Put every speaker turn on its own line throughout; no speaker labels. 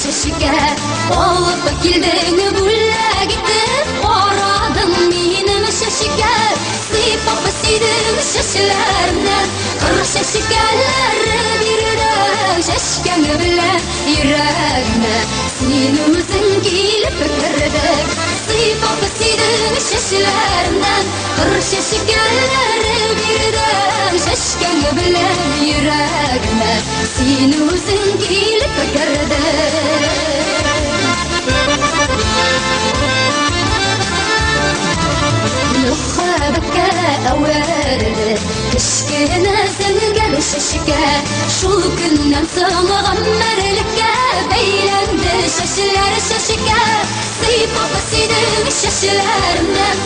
şaşıka Olup kildiğini bulla gittim Oradım benim şaşıka Sıyıp basıydım şaşılarımdan Kır şaşıkaları birden Şaşkan bile yüreğime Senin özün gelip kırdık Sıyıp basıydım şaşılarımdan Kır şaşıkaları birden Şaşkan bile yüreğime Senin özün gelip kırdık نخابك أورد تشكينا زنقل ششكا شو كنا نغمر لك بيلند ششلار ششكا سيبا بسيد ششلار من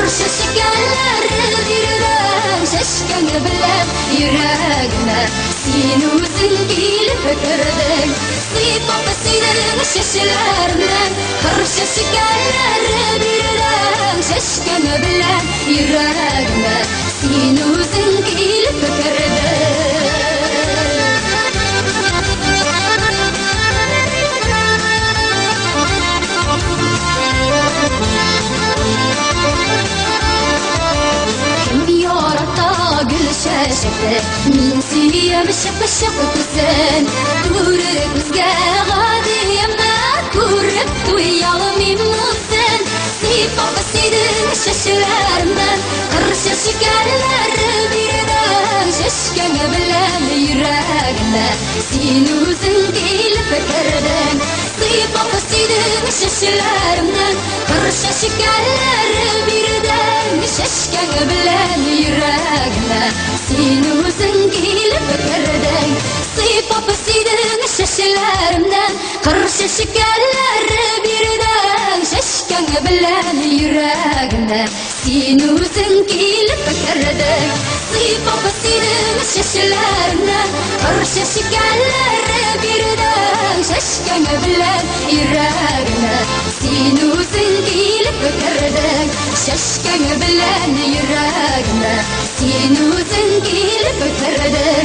رششكا لرديران ششكا بلا يراقنا سينو زنقيل فكردك سيبا بسيد ششلار من رششكا لرديران ششكا بلا يراقنا سينو زنقيل فكردك من سيا بشق تسان دورك وسقا غادي يما كورك ويا غمي موسان سيبا بسيدن ششلار من قرشا شكالار بيردان ششكا بلا يراقنا سينو زنقيل فكردان سيبا بسيدن ششلار من قرشا شكالار بيردان ششكا بلا يراقنا سينو زنقيل فكردان سيبا بسيدن ششلارمدان قرش شكالار بيردان ششكا بلا يراقنا سينو زنقيل فكردان سيبا بسيدن ششلارمدان قرش شكالار بيردان ششكا بلا يراقنا سينو زنقيل فكردان ششكا بلا يراقنا سينو زنقيل فكردان